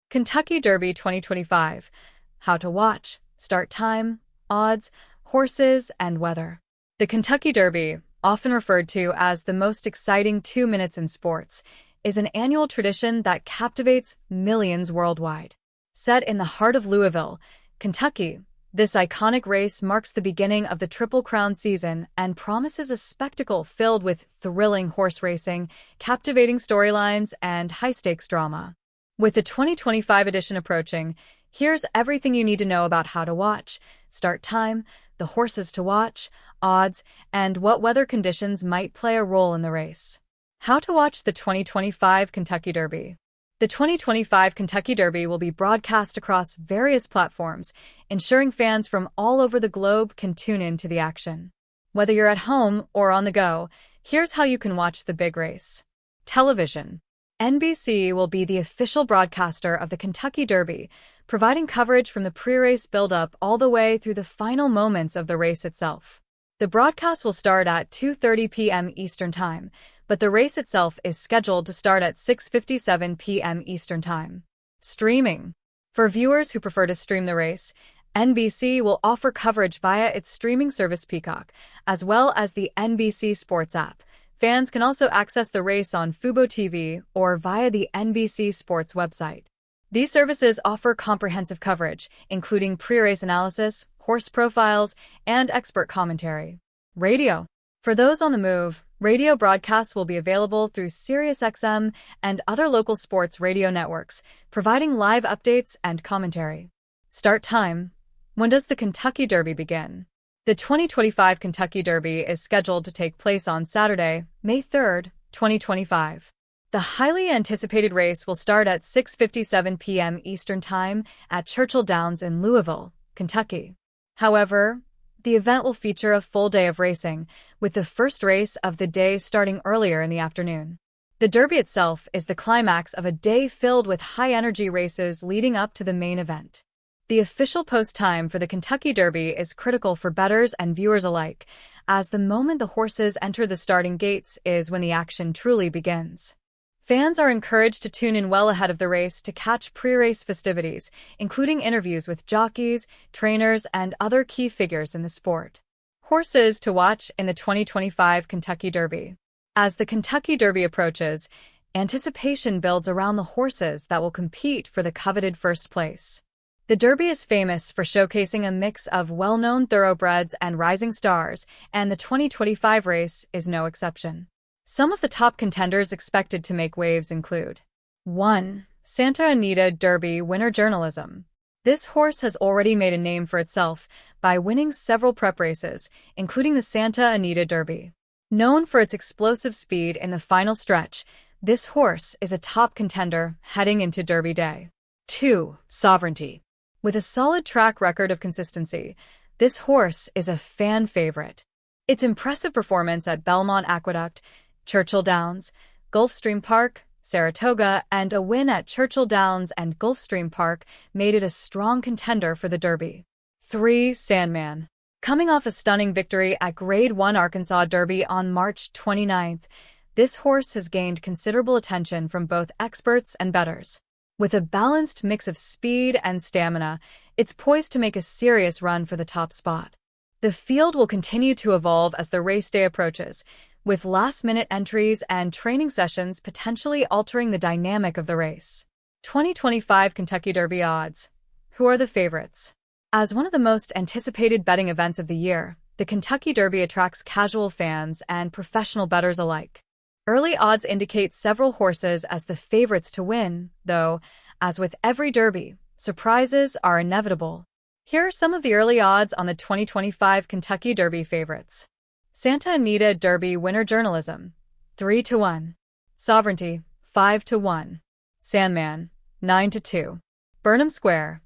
Kentucky Derby 2025. How to watch, start time, odds, horses, and weather. The Kentucky Derby, often referred to as the most exciting 2 minutes in sports, is an annual tradition that captivates millions worldwide. Set in the heart of Louisville, Kentucky, this iconic race marks the beginning of the Triple Crown season and promises a spectacle filled with thrilling horse racing, captivating storylines, and high-stakes drama. With the 2025 edition approaching, here's everything you need to know about how to watch, start time, the horses to watch, odds, and what weather conditions might play a role in the race. How to watch the 2025 Kentucky Derby. The 2025 Kentucky Derby will be broadcast across various platforms, ensuring fans from all over the globe can tune in to the action. Whether you're at home or on the go, here's how you can watch the big race. Television. NBC will be the official broadcaster of the Kentucky Derby, providing coverage from the pre-race build-up all the way through the final moments of the race itself. The broadcast will start at 2:30 p.m. Eastern Time, but the race itself is scheduled to start at 6:57 p.m. Eastern Time. Streaming. For viewers who prefer to stream the race, NBC will offer coverage via its streaming service Peacock, as well as the NBC Sports app. Fans can also access the race on FuboTV or via the NBC Sports website. These services offer comprehensive coverage, including pre-race analysis, horse profiles, and expert commentary. Radio. For those on the move, radio broadcasts will be available through SiriusXM and other local sports radio networks, providing live updates and commentary. Start time. When does the Kentucky Derby begin? The 2025 Kentucky Derby is scheduled to take place on Saturday, May 3, 2025. The highly anticipated race will start at 6:57 p.m. Eastern Time at Churchill Downs in Louisville, Kentucky. However, the event will feature a full day of racing, with the first race of the day starting earlier in the afternoon. The Derby itself is the climax of a day filled with high-energy races leading up to the main event. The official post time for the Kentucky Derby is critical for bettors and viewers alike, as the moment the horses enter the starting gates is when the action truly begins. Fans are encouraged to tune in well ahead of the race to catch pre-race festivities, including interviews with jockeys, trainers, and other key figures in the sport. Horses to watch in the 2025 Kentucky Derby. As the Kentucky Derby approaches, anticipation builds around the horses that will compete for the coveted first place. The Derby is famous for showcasing a mix of well-known thoroughbreds and rising stars, and the 2025 race is no exception. Some of the top contenders expected to make waves include 1. Santa Anita Derby winner Journalism. This horse has already made a name for itself by winning several prep races, including the Santa Anita Derby. Known for its explosive speed in the final stretch, this horse is a top contender heading into Derby Day. 2. Sovereignty. With a solid track record of consistency, this horse is a fan favorite. Its impressive performance at Belmont Aqueduct, Churchill Downs, Gulfstream Park, Saratoga, and a win at Churchill Downs and Gulfstream Park made it a strong contender for the Derby. 3. Sandman. Coming off a stunning victory at Grade 1 Arkansas Derby on March 29th, this horse has gained considerable attention from both experts and bettors. With a balanced mix of speed and stamina, it's poised to make a serious run for the top spot. The field will continue to evolve as the race day approaches, with last-minute entries and training sessions potentially altering the dynamic of the race. 2025 Kentucky Derby odds. Who are the favorites? As one of the most anticipated betting events of the year, the Kentucky Derby attracts casual fans and professional bettors alike. Early odds indicate several horses as the favorites to win, though, as with every Derby, surprises are inevitable. Here are some of the early odds on the 2025 Kentucky Derby favorites. Santa Anita Derby winner Journalism, 3-1. Sovereignty, 5-1. Sandman, 9-2. Burnham Square,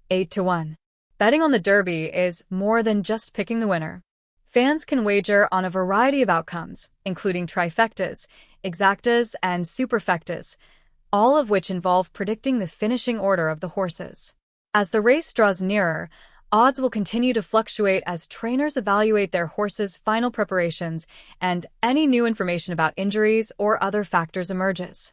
8-1. Betting on the Derby is more than just picking the winner. Fans can wager on a variety of outcomes, including trifectas, exactas, and superfectas, all of which involve predicting the finishing order of the horses. As the race draws nearer, odds will continue to fluctuate as trainers evaluate their horses' final preparations and any new information about injuries or other factors emerges.